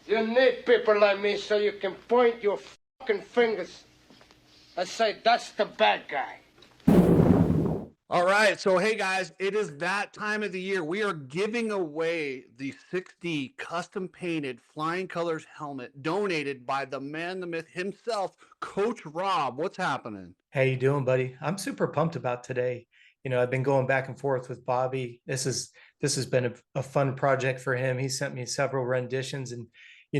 You need people like me so you can point your fucking fingers and say, that's the bad guy. All right, so hey guys, it is that time of the year. We are giving away the 6D custom painted Flying Colors helmet donated by the man, the myth himself, Coach Robb. What's happening? How you doing, buddy? I'm super pumped about today. I've been going back and forth with Bobby. This has been a fun project for him. He sent me several renditions, and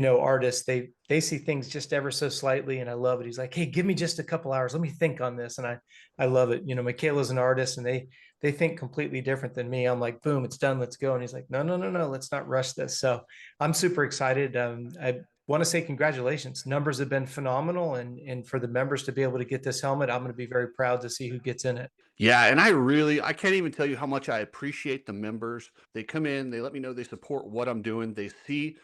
artists they see things just ever so slightly, and I love it. He's like, "Hey, give me just a couple hours. Let me think on this," and I love it. Michaela's an artist, and they think completely different than me. I'm like, "Boom, it's done. Let's go." And he's like, "No, no, no, no. Let's not rush this." So I'm super excited. I want to say congratulations. Numbers have been phenomenal, and for the members to be able to get this helmet, I'm going to be very proud to see who gets in it. Yeah, and I can't even tell you how much I appreciate the members. They come in, they let me know they support what I'm doing. They see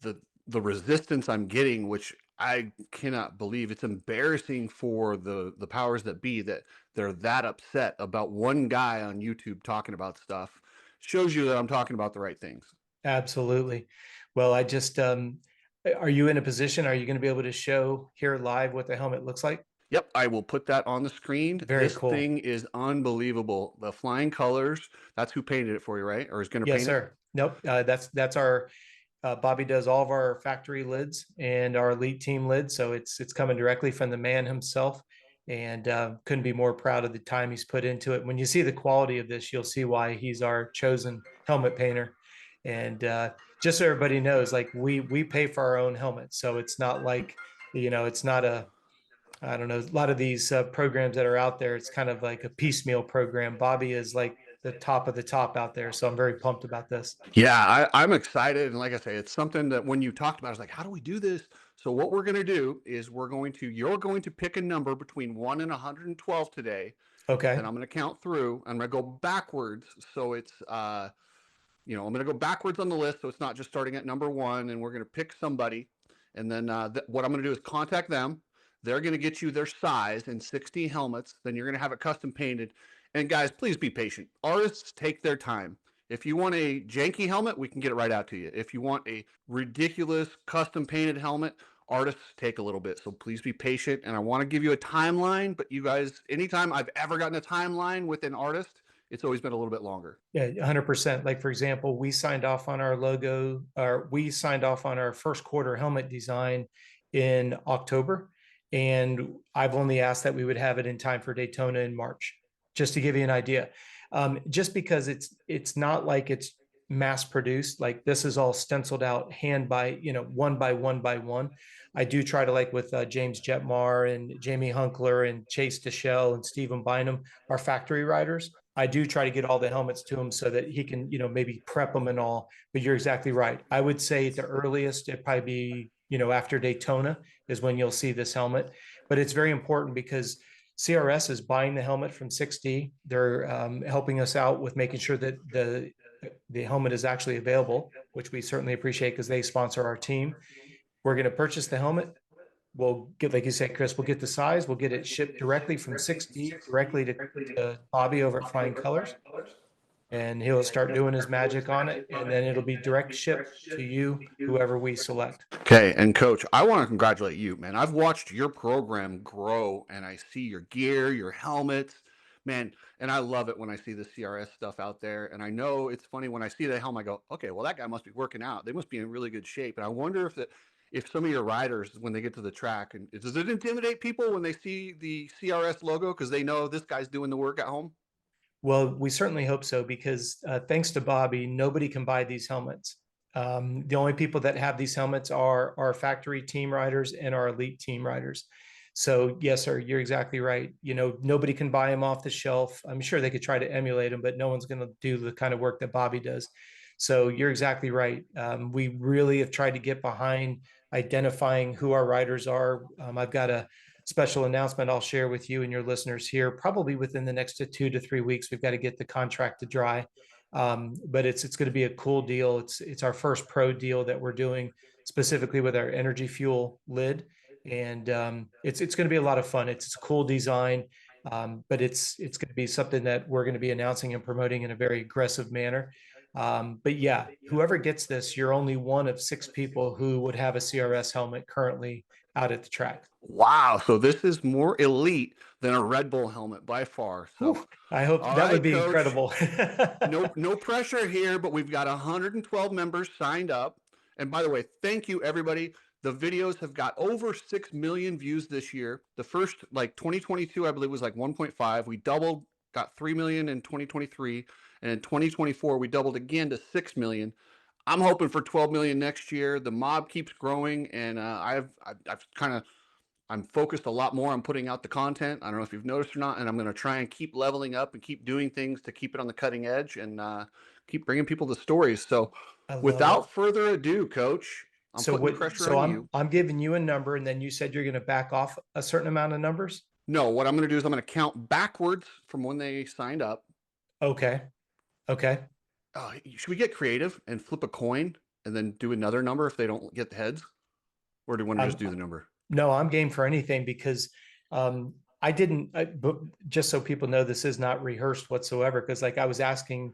the the resistance I'm getting, which I cannot believe. It's embarrassing for the powers that be that they're that upset about one guy on YouTube talking about stuff. Shows you that I'm talking about the right things. Absolutely. Well, are you in a position? Are you going to be able to show here live what the helmet looks like? Yep, I will put that on the screen. Very This cool. thing is unbelievable. The Flying Colors, that's who painted it for you, right? Or is going to Yes, paint it? sir. Nope. That's our Bobby does all of our factory lids and our elite team lids, so it's coming directly from the man himself, and couldn't be more proud of the time he's put into it. When you see the quality of this, you'll see why he's our chosen helmet painter. And just so everybody knows, like we pay for our own helmets, so it's not like it's not a I don't know, a lot of these programs that are out there, it's kind of like a piecemeal program. Bobby is like the top of the top out there. So I'm very pumped about this. Yeah, I'm excited. And like I say, it's something that when you talked about, I was like, how do we do this? So what we're going to do is you're going to pick a number between 1 and 112 today. Then Okay. I'm going to count through. I'm going to go backwards. So it's, I'm going to go backwards on the list. So it's not just starting at number one, and we're going to pick somebody. And then what I'm going to do is contact them. They're going to get you their size in 60 helmets. Then you're going to have it custom painted. And guys, please be patient. Artists take their time. If you want a janky helmet, we can get it right out to you. If you want a ridiculous custom painted helmet, artists take a little bit. So please be patient. And I want to give you a timeline, but you guys, anytime I've ever gotten a timeline with an artist, it's always been a little bit longer. Yeah, 100%. Like, for example, we signed off on our logo, or we signed off on our first quarter helmet design in October. And I've only asked that we would have it in time for Daytona in March, just to give you an idea. Just because it's not like it's mass produced, like this is all stenciled out hand by, one by one by one. I do try to, like with James Jetmar and Jamie Hunkler and Chase Deschelle and Stephen Bynum, our factory riders. I do try to get all the helmets to him so that he can, maybe prep them and all. But you're exactly right. I would say at the earliest, it'd probably be, after Daytona is when you'll see this helmet. But it's very important because CRS is buying the helmet from 6D. They're helping us out with making sure that the helmet is actually available, which we certainly appreciate because they sponsor our team. We're going to purchase the helmet. We'll get, like you said, Chris, we'll get the size. We'll get it shipped directly from 6D directly to Bobby over at Flying Colors. And he'll start doing his magic on it. And then it'll be direct shipped to you, whoever we select. Okay, and Coach, I want to congratulate you, man. I've watched your program grow, and I see your gear, your helmets, man, and I love it when I see the CRS stuff out there. And I know it's funny when I see the helmet, I go, okay, well that guy must be working out. They must be in really good shape. And I wonder if some of your riders, when they get to the track, and does it intimidate people when they see the CRS logo because they know this guy's doing the work at home? Well, we certainly hope so because thanks to Bobby, nobody can buy these helmets. The only people that have these helmets are our factory team riders and our elite team riders. So yes, sir, you're exactly right. Nobody can buy them off the shelf. I'm sure they could try to emulate them, but no one's going to do the kind of work that Bobby does. So you're exactly right. We really have tried to get behind identifying who our riders are. I've got a special announcement I'll share with you and your listeners here. Probably within the next 2 to 3 weeks, we've got to get the contract to dry. But it's going to be a cool deal. It's our first pro deal that we're doing specifically with our energy fuel lid, and it's going to be a lot of fun. It's a cool design, but it's going to be something that we're going to be announcing and promoting in a very aggressive manner. But yeah, whoever gets this, you're only one of 6 people who would have a CRS helmet currently out at the track. Wow. So this is more elite than a Red Bull helmet by far. So, Whew, I hope all that would right, be coach. incredible. No pressure here, but we've got 112 members signed up. And by the way, thank you everybody. The videos have got over 6 million views this year. The first, like 2022, I believe was like 1.5. We doubled, got 3 million in 2023. And in 2024, we doubled again to 6 million. I'm hoping for 12 million next year. The mob keeps growing, and I've kind of I'm focused a lot more on putting out the content. I don't know if you've noticed or not, and I'm going to try and keep leveling up and keep doing things to keep it on the cutting edge and keep bringing people the stories. So, I love it. without further ado, Coach, I'm So putting what? pressure So on you. I'm giving you a number, and then you said you're going to back off a certain amount of numbers. No, what I'm going to do is I'm going to count backwards from when they signed up. Okay. Okay. Should we get creative and flip a coin and then do another number if they don't get the heads, or do you want to just do the number? No, I'm game for anything because I didn't. But just so people know, this is not rehearsed whatsoever. Because like I was asking,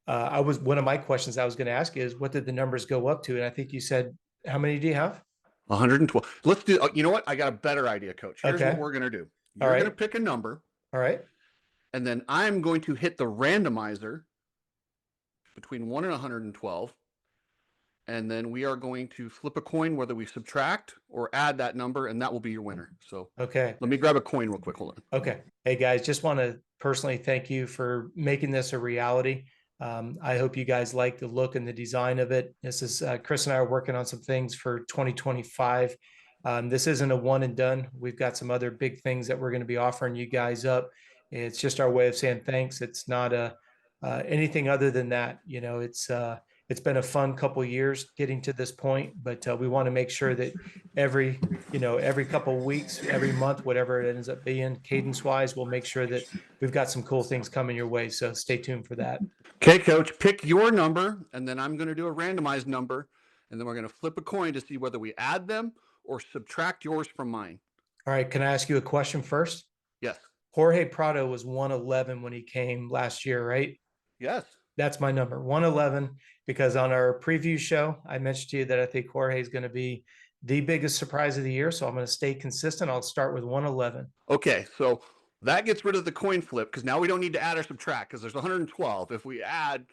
one of my questions I was going to ask you is, what did the numbers go up to? And I think you said, how many do you have? 112. Let's do. You know what? I got a better idea, Coach. Here's Okay. what we're going to do. All You're right. going to pick a number. All right. And then I'm going to hit the randomizer between 1 and 112. And then we are going to flip a coin whether we subtract or add that number, and that will be your winner. So Okay. let me grab a coin real quick. Hold on. Okay. Hey guys, just want to personally thank you for making this a reality. I hope you guys like the look and the design of it. This is Chris and I are working on some things for 2025. This isn't a one and done. We've got some other big things that we're going to be offering you guys up. It's just our way of saying thanks. It's not anything other than that. You know, it's been a fun couple of years getting to this point, but we want to make sure that every couple of weeks, every month, whatever it ends up being, cadence wise, we'll make sure that we've got some cool things coming your way. So stay tuned for that. Okay, Coach, pick your number, and then I'm going to do a randomized number, and then we're going to flip a coin to see whether we add them or subtract yours from mine. All right. Can I ask you a question first? Yes. Jorge Prado was 111 when he came last year, right? Yes. That's my number, 111, because on our preview show, I mentioned to you that I think Jorge is going to be the biggest surprise of the year. So I'm going to stay consistent. I'll start with 111. Okay, so that gets rid of the coin flip because now we don't need to add or subtract because there's 112. If we add,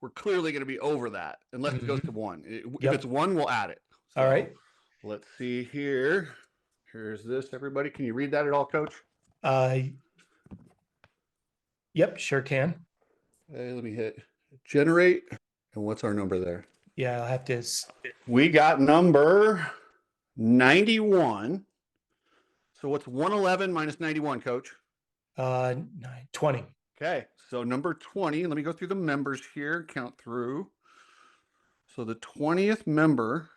we're clearly going to be over that unless it goes to 1. If it's 1, we'll add it. So all right. Let's see here. Here's this, everybody. Can you read that at all, Coach? Yep, sure can. Hey, let me hit generate. And what's our number there? Yeah, I'll have to. We got number 91. So what's 111 minus 91, Coach? 20. Okay, so number 20. Let me go through the members here, count through. So the 20th member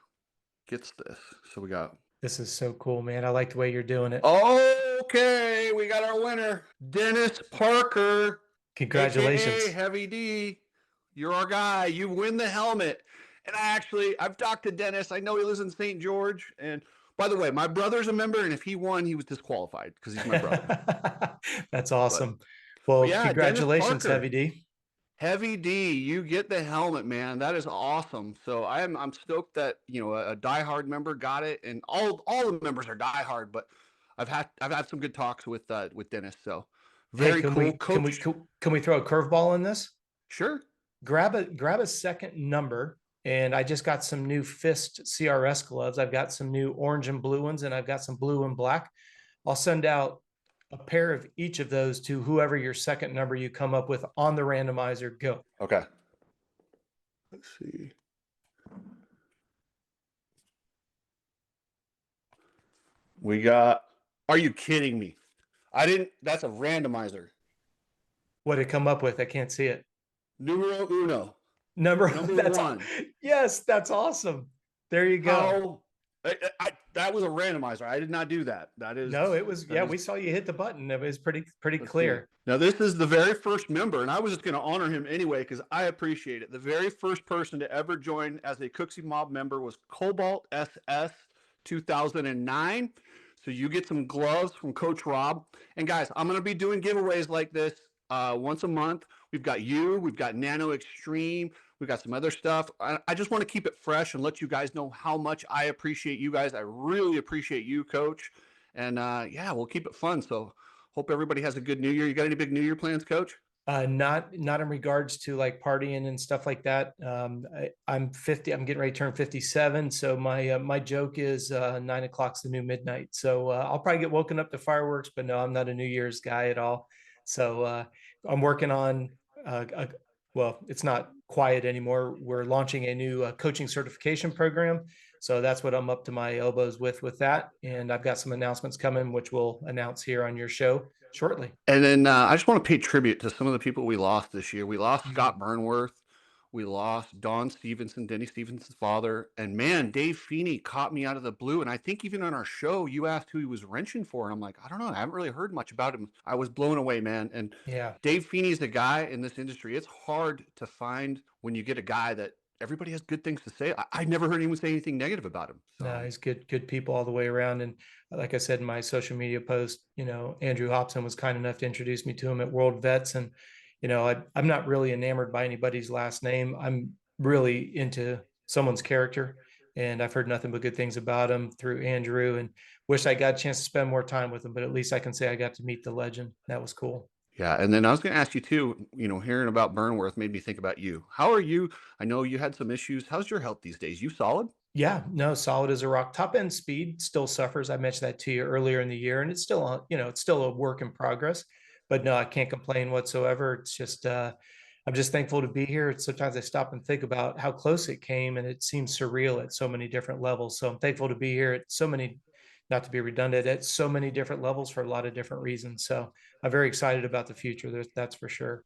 gets this. So we got. This is so cool, man. I like the way you're doing it. Okay, we got our winner, Dennis Parker. Congratulations. AKA Heavy D. You're our guy. You win the helmet. And I've talked to Dennis. I know he lives in St. George. And by the way, my brother's a member. And if he won, he was disqualified because he's my brother. That's awesome. Well, yeah, congratulations, Heavy D. Heavy D, you get the helmet, man. That is awesome. So I'm stoked that a diehard member got it, and all the members are diehard. But I've had some good talks with Dennis. So very cool. Can we throw a curveball in this? Sure. Grab a second number, and I just got some new Fist CRS gloves. I've got some new orange and blue ones, and I've got some blue and black. I'll send out a pair of each of those to whoever your second number you come up with on the randomizer. Go. Okay. Let's see. We got, are you kidding me? That's a randomizer. What did it come up with? I can't see it. Numero uno. Number 1. Yes, that's awesome. There you go. That was a randomizer. I did not do that. It was. We saw you hit the button. It was pretty clear. Now, this is the very first member, and I was just going to honor him anyway because I appreciate it. The very first person to ever join as a Cooksey Mob member was Cobalt SS 2009. So you get some gloves from Coach Robb. And guys, I'm going to be doing giveaways like this once a month. We've got Nano Extreme. We got some other stuff. I just want to keep it fresh and let you guys know how much I appreciate you guys. I really appreciate you, Coach. And yeah, we'll keep it fun. So hope everybody has a good New Year. You got any big New Year plans, Coach? Not in regards to like partying and stuff like that. I'm 50. I'm getting ready to turn 57. So my joke is 9 o'clock's the new midnight. So I'll probably get woken up to fireworks, but no, I'm not a New Year's guy at all. So I'm working on. Well, it's not quiet anymore. We're launching a new coaching certification program. So that's what I'm up to my elbows with that. And I've got some announcements coming, which we'll announce here on your show shortly. And then I just want to pay tribute to some of the people we lost this year. We lost Mhm. Scott Burnworth. We lost Don Stevenson, Denny Stevenson's father. And man, Dave Feeney caught me out of the blue. And I think even on our show, you asked who he was wrenching for. And I'm like, I don't know. I haven't really heard much about him. I was blown away, man. And Yeah. Dave Feeney's a guy in this industry. It's hard to find when you get a guy that everybody has good things to say. I never heard anyone say anything negative about him. So. No, he's good people all the way around. And like I said in my social media post, Andrew Hobson was kind enough to introduce me to him at World Vets. And, I'm not really enamored by anybody's last name. I'm really into someone's character. And I've heard nothing but good things about him through Andrew, and wish I got a chance to spend more time with him, but at least I can say I got to meet the legend. That was cool. Yeah, and then I was going to ask you too, hearing about Burnworth made me think about you. How are you? I know you had some issues. How's your health these days? You solid? Yeah, no, solid as a rock. Top end speed still suffers. I mentioned that to you earlier in the year, and it's still, it's still a work in progress. But no, I can't complain whatsoever. It's just, I'm just thankful to be here. Sometimes I stop and think about how close it came, and it seems surreal at so many different levels. So I'm thankful to be here at so many, not to be redundant, at so many different levels for a lot of different reasons. So I'm very excited about the future. That's for sure.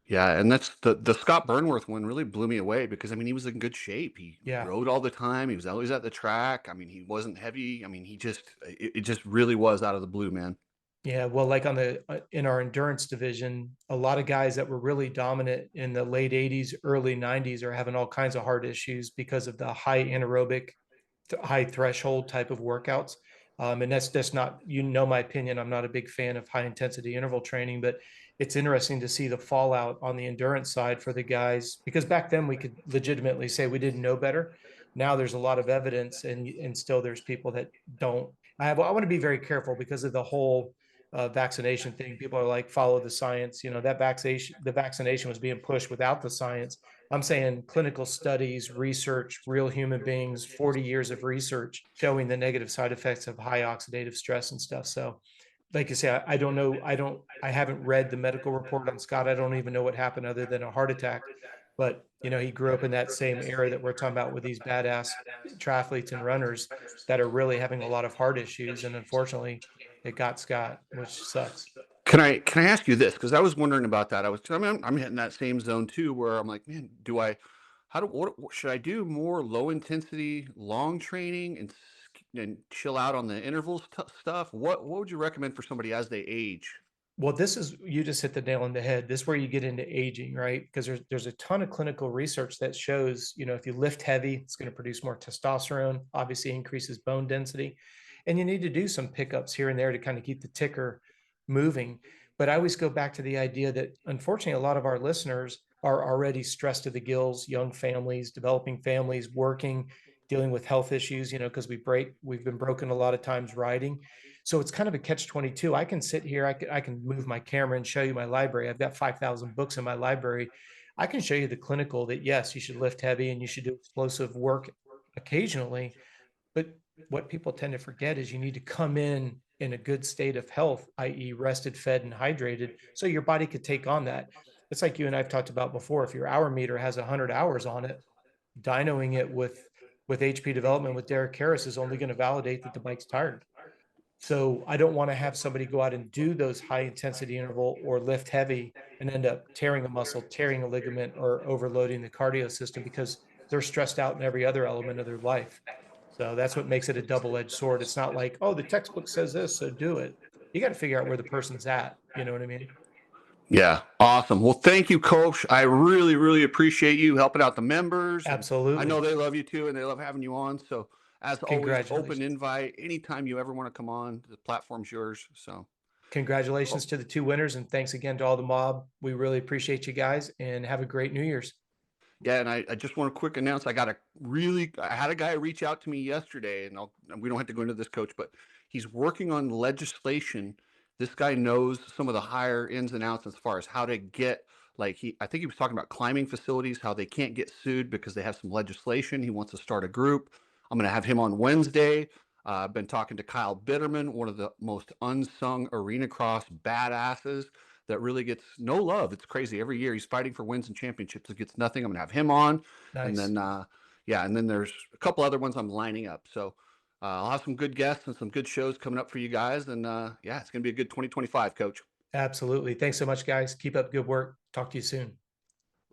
Yeah, and that's the Scott Burnworth one really blew me away because I mean he was in good shape. He Yeah. rode all the time. He was always at the track. I mean he wasn't heavy. I mean it just really was out of the blue, man. Yeah, well, like on the in our endurance division, a lot of guys that were really dominant in the late 80s, early 90s are having all kinds of heart issues because of the high anaerobic, high threshold type of workouts. And that's not, my opinion. I'm not a big fan of high intensity interval training, but it's interesting to see the fallout on the endurance side for the guys, because back then we could legitimately say we didn't know better. Now there's a lot of evidence, and still there's people that don't. I want to be very careful because of the whole vaccination thing. People are like, follow the science. The vaccination was being pushed without the science. I'm saying clinical studies, research, real human beings, 40 years of research showing the negative side effects of high oxidative stress and stuff. So, like I say, I don't know. I haven't read the medical report on Scott. I don't even know what happened other than a heart attack. But, he grew up in that same era that we're talking about with these badass triathletes and runners that are really having a lot of heart issues. And unfortunately, it got Scott, which sucks. Can I ask you this? Because I was wondering about that. I'm hitting that same zone too, where I'm like, man, what should I do more low intensity, long training and chill out on the intervals stuff? What would you recommend for somebody as they age? Well, you just hit the nail on the head. This is where you get into aging, right? Because there's a ton of clinical research that shows, if you lift heavy, it's going to produce more testosterone, obviously increases bone density. And you need to do some pickups here and there to kind of keep the ticker moving. But I always go back to the idea that unfortunately, a lot of our listeners are already stressed to the gills, young families, developing families, working, dealing with health issues, because we've been broken a lot of times riding. So it's kind of a catch 22. I can sit here, I can move my camera and show you my library. I've got 5,000 books in my library. I can show you the clinical that yes, you should lift heavy and you should do explosive work occasionally. But what people tend to forget is you need to come in a good state of health, i.e., rested, fed, and hydrated, so your body could take on that. It's like you and I've talked about before. If your hour meter has 100 hours on it, dynoing it with HP development with Derek Harris is only going to validate that the bike's tired. So I don't want to have somebody go out and do those high intensity interval or lift heavy and end up tearing a muscle, tearing a ligament, or overloading the cardio system because they're stressed out in every other element of their life. So that's what makes it a double-edged sword. It's not like, oh, the textbook says this, so do it. You got to figure out where the person's at. You know what I mean? Yeah, awesome. Well, thank you, Coach. I really, really appreciate you helping out the members. And I know Absolutely. they love you too, and they love having you on. So, as always, open Congratulations. invite anytime you ever want to come on. The platform's yours. So, Congratulations to the two winners. And thanks again to all the mob. We really appreciate you guys and have a great New Year's. Yeah, and I just want to quick announce I had a guy reach out to me yesterday, and we don't have to go into this, coach, but he's working on legislation. This guy knows some of the higher ins and outs as far as how to get, like, I think he was talking about climbing facilities, how they can't get sued because they have some legislation. He wants to start a group. I'm going to have him on Wednesday. I've been talking to Kyle Bitterman, one of the most unsung arena cross badasses that really gets no love. It's crazy. Every year he's fighting for wins and championships. It gets nothing. I'm gonna have him on, and Nice. then yeah, and then there's a couple other ones I'm lining up. So I'll have some good guests and some good shows coming up for you guys, and yeah, it's gonna be a good 2025, coach. Absolutely. Thanks so much, guys. Keep up good work. Talk to you soon.